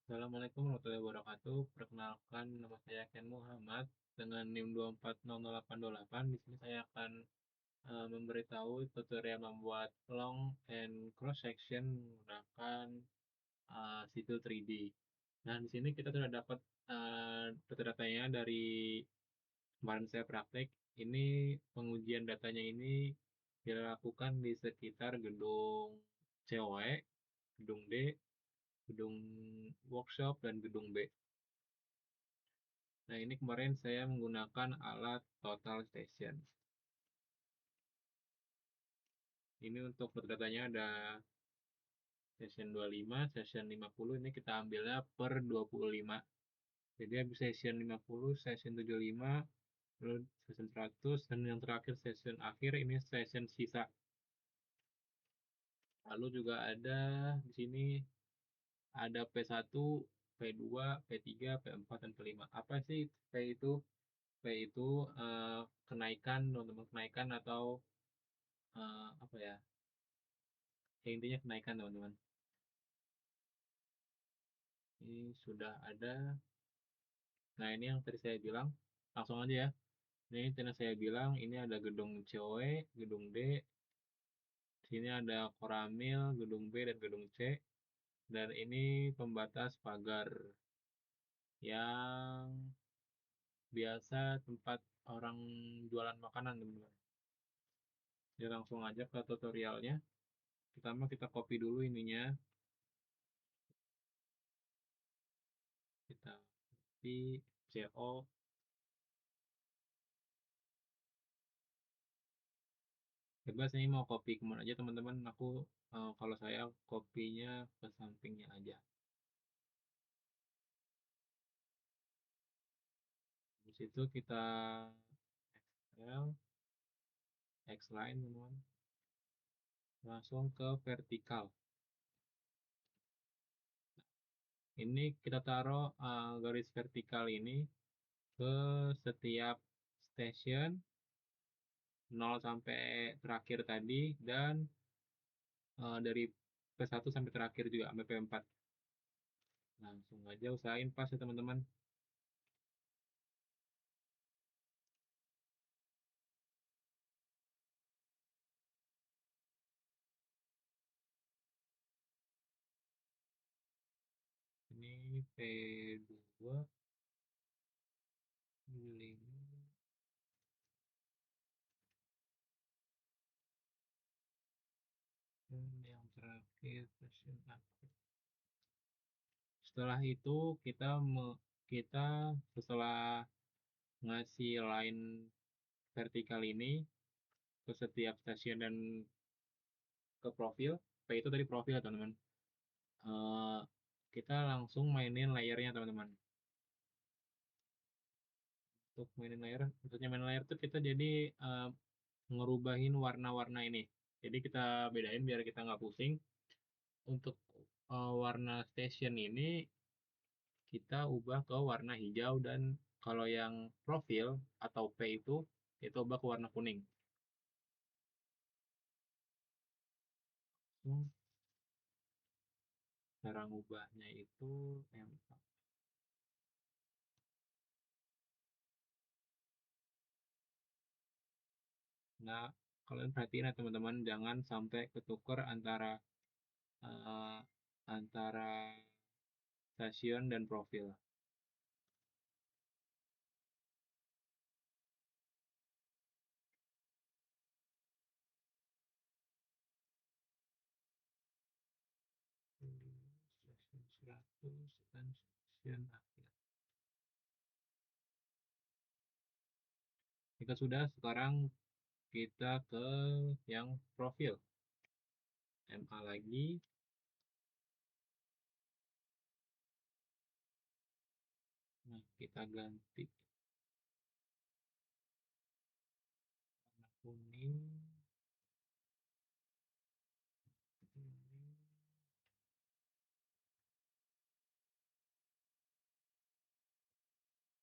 Assalamualaikum warahmatullahi wabarakatuh. Perkenalkan, nama saya Ken Muhammad dengan NIM 2400828. Di sini saya akan memberitahu tutorial membuat long and cross section menggunakan situ 3D. Nah, di sini kita sudah dapat data-datanya dari kemarin saya praktek. Ini pengujian datanya ini dilakukan di sekitar gedung COE, gedung D, gedung workshop, dan gedung B. Nah, ini kemarin saya menggunakan alat Total Station. Ini untuk datanya ada session 25, session 50, ini kita ambilnya per 25. Jadi habis session 50, session 75, lalu session 100, dan yang terakhir session akhir ini session sisa. Lalu juga ada di sini ada P1, P2, P3, P4, dan P5. Apa sih P itu? P itu kenaikan, teman-teman, kenaikan atau apa ya? Ya, intinya kenaikan, teman-teman. Ini sudah ada. Nah, ini yang tadi saya bilang. Langsung aja ya. Ini tadi saya bilang, ini ada gedung COE, gedung D. Sini ada Koramil, gedung B, dan gedung C. Dan ini pembatas pagar yang biasa tempat orang jualan makanan, teman-teman. Jadi langsung aja ke tutorialnya. Pertama kita copy dulu ininya. Kita copy CO. Bebas ini mau copy kemana aja, teman-teman. Aku kalau saya kopinya ke sampingnya aja. Di situ kita XL, X-line, teman-teman. Langsung ke vertikal. Ini kita taruh garis vertikal ini ke setiap station 0 sampai terakhir tadi, dan dari P1 sampai terakhir juga sampai P4. Langsung aja usahain pas ya, teman-teman. Ini P2, 5, dan yang terakhir station akhir. Setelah itu kita setelah ngasih line vertikal ini ke setiap stasiun dan ke profil. P itu tadi profil ya, teman-teman. Eh, kita langsung mainin layernya, teman-teman. Untuk mainin layer, maksudnya main layer itu kita jadi ngerubahin warna-warna ini. Jadi kita bedain biar kita nggak pusing. Untuk warna station ini kita ubah ke warna hijau, dan kalau yang profil atau P itu kita ubah ke warna kuning. Cara ngubahnya itu nah, kalian perhatiin ya, teman-teman, jangan sampai ketuker antara eh, antara stasiun dan profil. Stasiun 100 dan stasiun akhir. Jika sudah, sekarang kita ke yang profil. MA lagi. Nah, kita ganti warna kuning.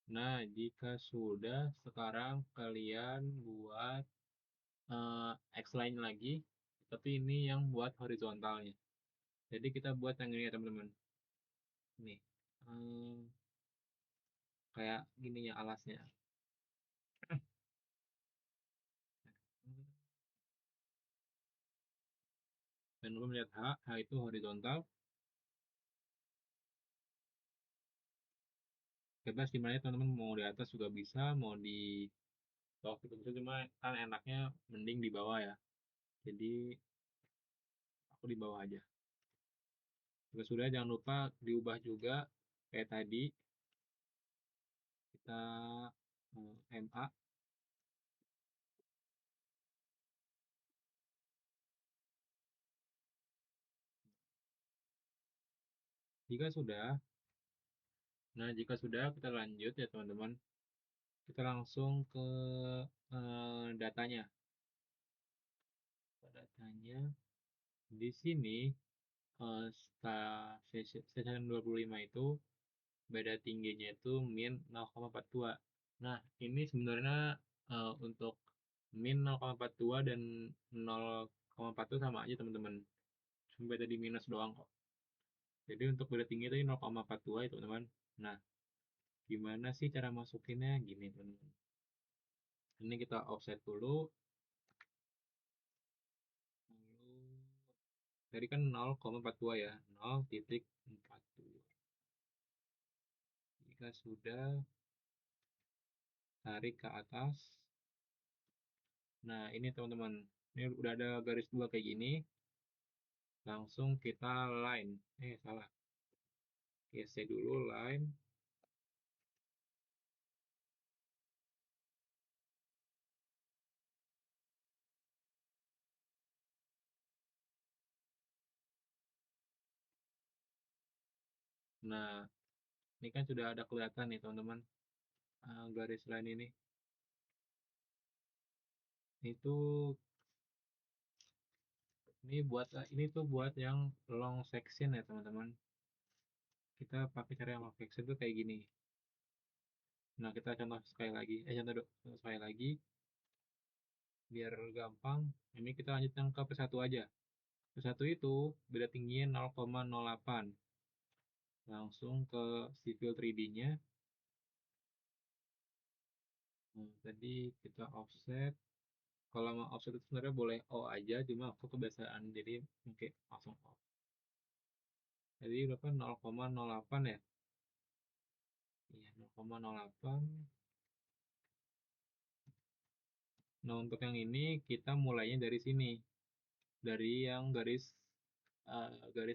Nah, jika sudah, sekarang kalian buat X-line lagi, tapi ini yang buat horizontalnya. Jadi kita buat yang ini ya, teman-teman. Nih. eh, kayak gininya alasnya. Dan lu melihat H itu horizontal, bebas di mana teman-teman mau di atas juga bisa, mau di bawah juga bisa, cuma kan enaknya mending di bawah ya. Jadi aku di bawah aja. Jika sudah, jangan lupa diubah juga kayak tadi, kita MA. Jika sudah, nah jika sudah kita lanjut ya teman-teman. Kita langsung ke datanya. Datanya di sini session 25 itu beda tingginya itu min 0,42. Nah, ini sebenarnya untuk min 0,42 dan 0,4 itu sama aja teman-teman. Cuma beda di minus doang kok. Jadi untuk beda tinggi itu 0,42 ya teman-teman. Nah, gimana sih cara masukinnya? Gini teman-teman. Ini kita offset dulu. Lalu tadi kan 0,42 ya. 0,42. Jika sudah, tarik ke atas. Nah, ini teman-teman. Ini udah ada garis dua kayak gini. Langsung kita line. Salah. Geser dulu line. Nah, ini kan sudah ada kelihatan nih teman-teman. Garis line ini. Itu ini tuh buat yang long section ya teman-teman. Kita pakai cara yang long section tuh kayak gini. Nah, kita contoh sekali lagi. Contoh sekali lagi. Biar gampang. Ini kita lanjut yang ke P1 aja. P1 itu beda tingginya 0,08. Langsung ke civil 3D-nya. Nah, tadi kita offset. Kalau mau offset itu sebenarnya boleh O aja, cuma aku kebiasaan jadi oke langsung O. Jadi berapa? 0,08 ya? Iya, 0,08. Nah, untuk yang ini kita mulainya dari sini. Dari yang garis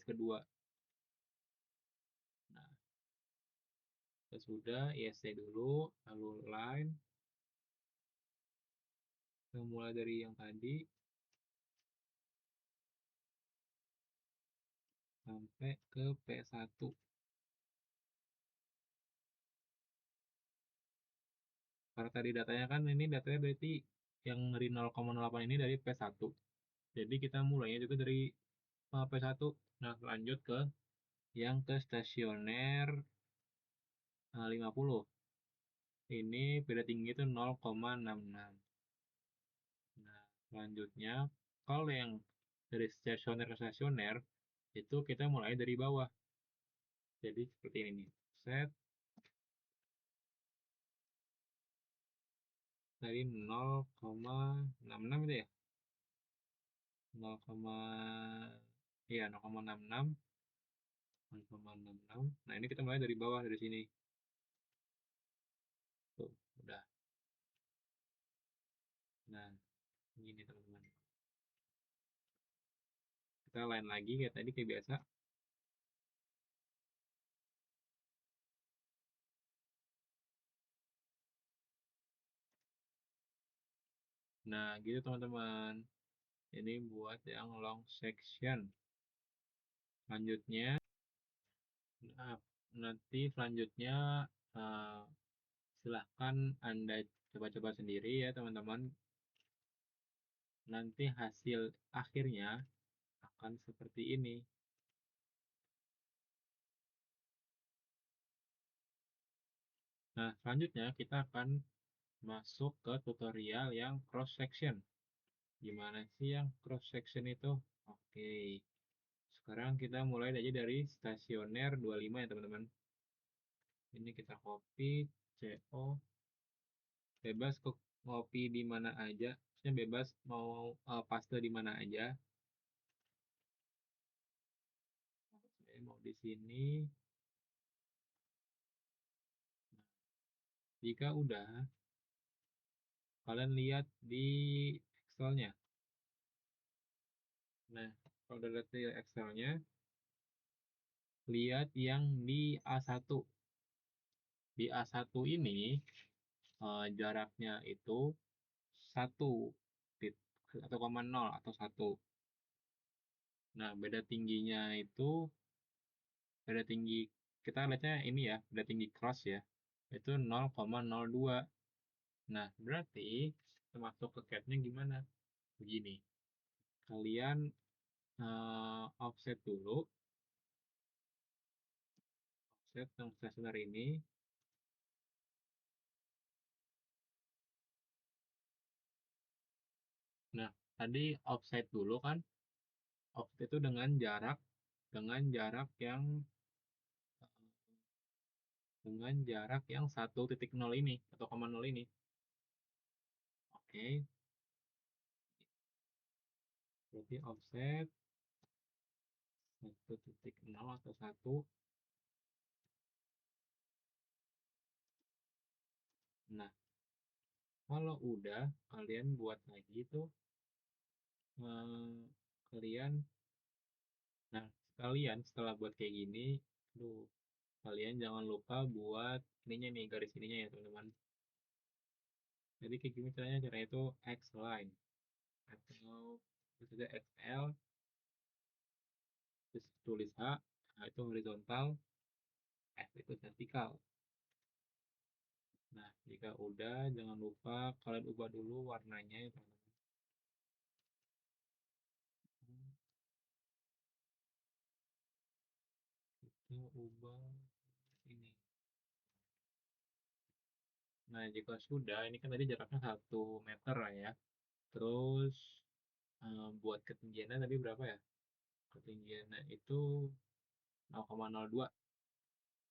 kedua. Nah, sudah ISC dulu, lalu line. Kita mulai dari yang tadi sampai ke P1. Karena tadi datanya kan ini datanya berarti yang dari 0,08 ini dari P1. Jadi kita mulainya juga dari P1. Nah, lanjut ke yang ke stasioner 50. Ini beda tinggi itu 0,66. Nah, selanjutnya kalau yang dari stasioner ke stasioner itu kita mulai dari bawah. Jadi seperti ini nih. Set dari 0,66 itu ya. 0, iya 0,66. 0,66. Nah, ini kita mulai dari bawah dari sini. Tuh, udah. Nah, ini teman-teman. Kita line lagi kayak tadi kayak biasa. Nah, gitu teman-teman. Ini buat yang long section. Selanjutnya, nah, nanti selanjutnya eh, silahkan Anda coba-coba sendiri ya teman-teman. Nanti hasil akhirnya akan seperti ini. Nah, selanjutnya kita akan masuk ke tutorial yang cross section. Gimana sih yang cross section itu? Oke. Sekarang kita mulai aja dari stasioner 25 ya teman-teman. Ini kita copy, CO, bebas kok ngopi di mana aja, maksudnya bebas mau paste di mana aja. Saya mau di sini. Nah, jika udah, kalian lihat di Excel-nya. Nah, kalau udah lihat di Excel-nya, lihat yang di A1. Di A1 ini jaraknya itu 1 1,0 atau 1. Nah, beda tinggi kita lihatnya ini ya, beda tinggi cross ya. Itu 0,02. Nah, berarti termasuk ke cap-nya gimana? Begini. Kalian offset dulu, offset yang stationer ini. Nah, tadi offset dulu kan, offset itu dengan jarak yang dengan jarak yang 1,0 ini atau 0,0 ini. Oke, berarti offset 1,0 atau 1. Nah, kalau udah kalian buat lagi tuh eh, kalian nah sekalian setelah buat kayak gini, aduh, kalian jangan lupa buat ininya nih, garis ininya ya teman-teman. Jadi kayak gini caranya itu X line atau terus ada XL, terus tulis A, nah itu horizontal, F itu vertikal. Nah, jika udah, jangan lupa kalian ubah dulu warnanya ya teman-teman. Kita ubah ini. Nah, jika sudah, ini kan tadi jaraknya 1 meter lah ya. Terus buat ketinggiannya tadi berapa ya? Ketinggiannya itu 0,02.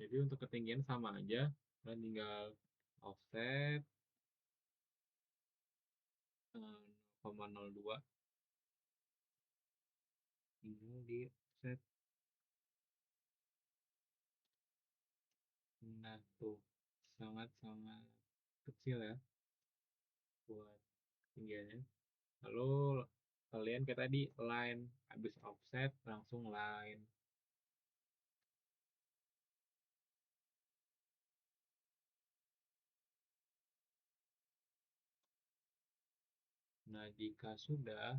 Jadi untuk ketinggian sama aja. Kalian tinggal offset 0,02. Tinggal di offset. Nah, tuh. Sangat-sangat kecil ya buat ketinggiannya. Lalu kalian kayak tadi line, habis offset langsung line. Nah, jika sudah,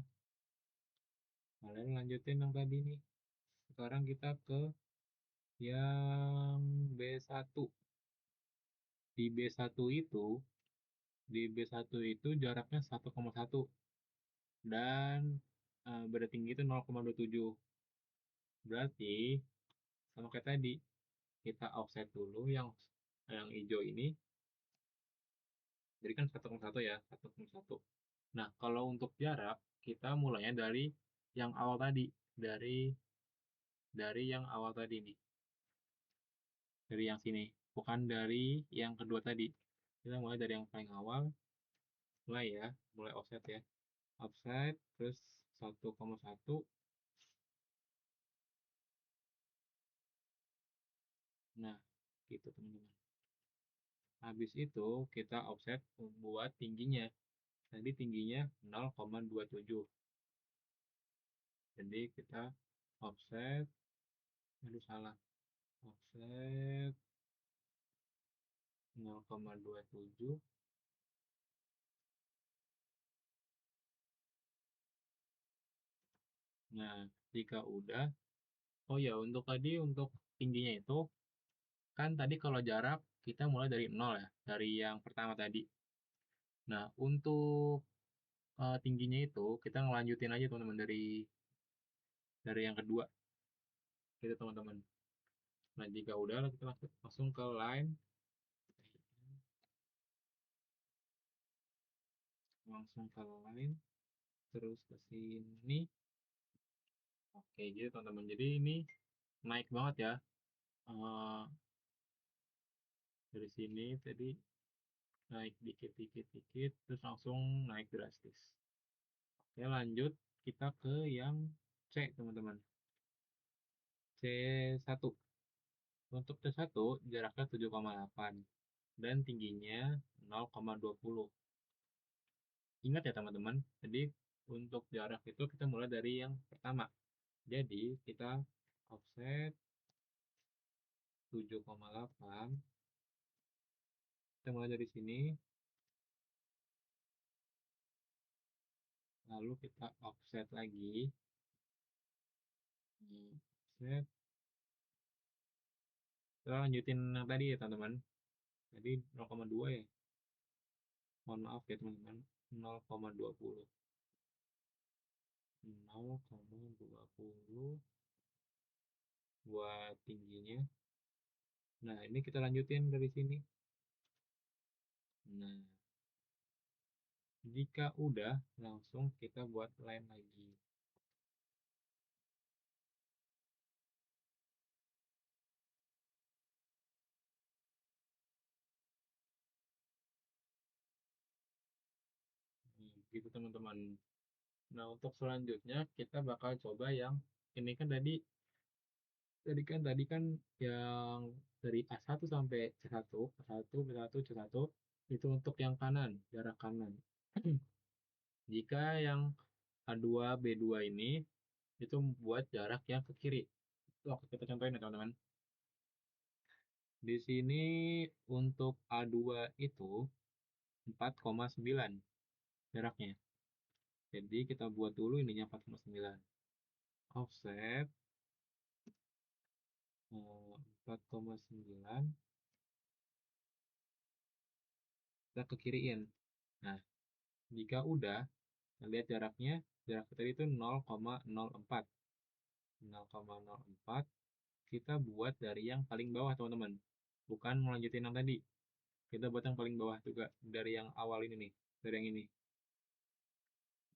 kalian lanjutin yang tadi nih. Sekarang kita ke yang B1. Di B1 itu, di B1 itu jaraknya 1,1 dan beda tinggi itu 0,27. Berarti sama kayak tadi, kita offset dulu yang hijau ini. Jadi kan 1,1 ya, 1,1. Nah, kalau untuk jarak, kita mulainya dari yang awal tadi, dari dari yang awal tadi nih, dari yang sini, bukan dari yang kedua tadi. Kita mulai dari yang paling awal, mulai ya, mulai offset ya, offset, terus 1,1. Nah, gitu teman-teman. Habis itu kita offset buat tingginya. Tadi tingginya 0,27. Jadi kita offset, aduh salah, offset 0,27. Nah, jika udah, oh ya untuk tadi untuk tingginya itu, kan tadi kalau jarak kita mulai dari 0 ya, dari yang pertama tadi. Nah, untuk tingginya itu kita ngelanjutin aja teman-teman dari yang kedua, gitu teman-teman. Nah, jika udah kita langsung ke line, langsung ke line, terus ke sini. Oke, gitu teman-teman. Jadi ini naik banget ya. Eh, Dari sini tadi naik dikit, terus langsung naik drastis. Oke, lanjut kita ke yang C, teman-teman. C1. Untuk C1 jaraknya 7,8 dan tingginya 0,20. Ingat ya teman-teman, jadi untuk jarak itu kita mulai dari yang pertama. Jadi kita offset 7,8, kita mulai dari sini, lalu kita offset lagi, offset, kita lanjutin yang tadi ya teman-teman, tadi 0,2 ya, mohon maaf ya teman-teman, 0,20, 0,20 buat tingginya. Nah, ini kita lanjutin dari sini. Nah, jika udah, langsung kita buat line lagi. Gitu teman-teman. Nah, untuk selanjutnya kita bakal coba yang ini kan tadi kan yang dari A1 sampai C1, A1, B1, C1 itu untuk yang kanan, jarak kanan. Jika yang A2, B2 ini itu buat jarak yang ke kiri. Itu akan kita contohin ya teman-teman. Di sini untuk A2 itu 4,9 jaraknya. Jadi kita buat dulu ininya 4,9. Offset 4,9 kita ke kiriin. Nah, jika udah, lihat jaraknya, jarak tadi itu 0,04. 0,04 kita buat dari yang paling bawah teman-teman. Bukan melanjutin yang tadi. Kita buat yang paling bawah juga dari yang awal ini nih, dari yang ini.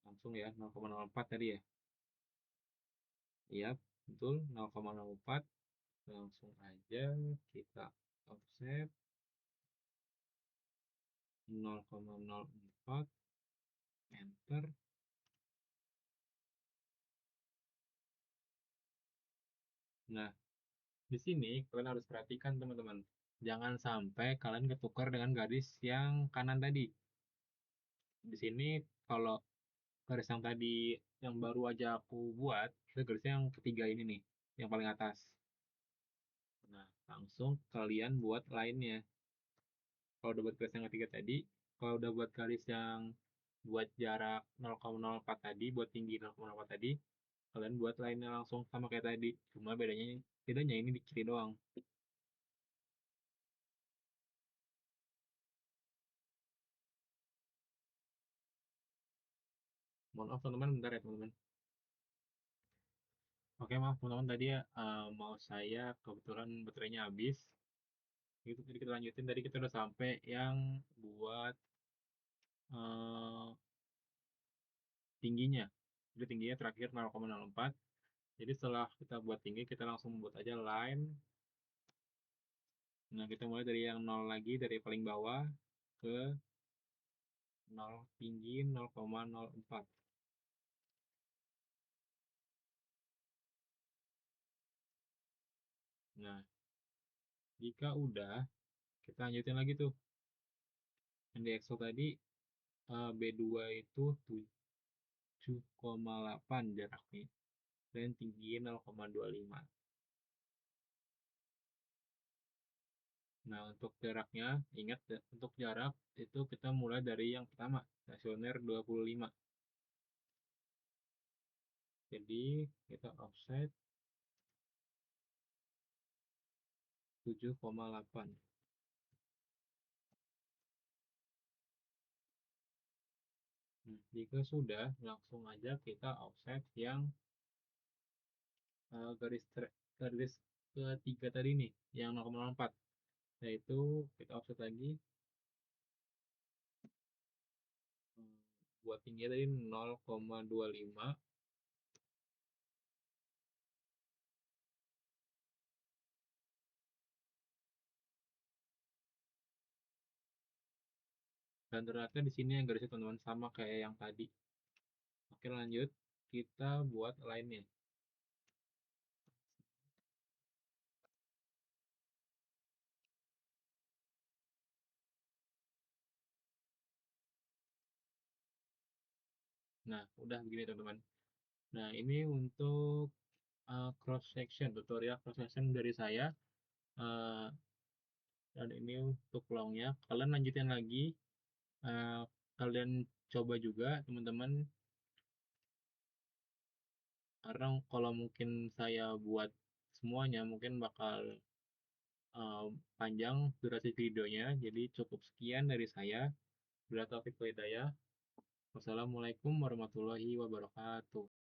Langsung ya 0,04 tadi ya. Iya, betul 0,04. Langsung aja kita offset 0,04 enter. Nah, di sini kalian harus perhatikan teman-teman. Jangan sampai kalian ketukar dengan garis yang kanan tadi. Di sini kalau garis yang tadi yang baru aja aku buat, itu garisnya yang ketiga ini nih, yang paling atas. Nah, langsung kalian buat lainnya. Kalau udah buat garis yang ketiga tadi, kalau udah buat garis yang buat jarak 0,04 tadi, buat tinggi 0,04 tadi, kalian buat lainnya langsung sama kayak tadi. Cuma bedanya ini di kiri doang. Mohon maaf teman-teman, bentar ya teman-teman. Oke, maaf teman-teman tadi ya, mau saya kebetulan baterainya habis. Itu jadi kita lanjutin tadi kita udah sampai yang buat eh, tingginya. Jadi tingginya terakhir 0,04. Jadi setelah kita buat tinggi kita langsung buat aja line. Nah, kita mulai dari yang 0 lagi dari paling bawah ke 0 tinggi 0,04. Nah, jika udah kita lanjutin lagi tuh. Yang di Excel tadi B2 itu 7,8 jaraknya dan tingginya 0,25. Nah, untuk jaraknya, ingat ya, untuk jarak itu kita mulai dari yang pertama, stasioner 25. Jadi, kita offset 7,8. Nah, jika sudah, langsung aja kita offset yang garis ketiga tadi nih, yang 0,04. Yaitu kita offset lagi hmm, buat tinggi tadi 0,25. Dan ternyata di sini yang garisnya teman-teman sama kayak yang tadi. Oke, lanjut. Kita buat lainnya. Nah, udah begini teman-teman. Nah, ini untuk cross section, tutorial cross section dari saya. Eh, dan ini untuk longnya. Kalian lanjutin lagi. Eh, kalian coba juga teman-teman. Karena kalau mungkin saya buat semuanya, mungkin bakal eh, panjang durasi videonya. Jadi cukup sekian dari saya. Bila Taufik Hidayah. Wassalamualaikum warahmatullahi wabarakatuh.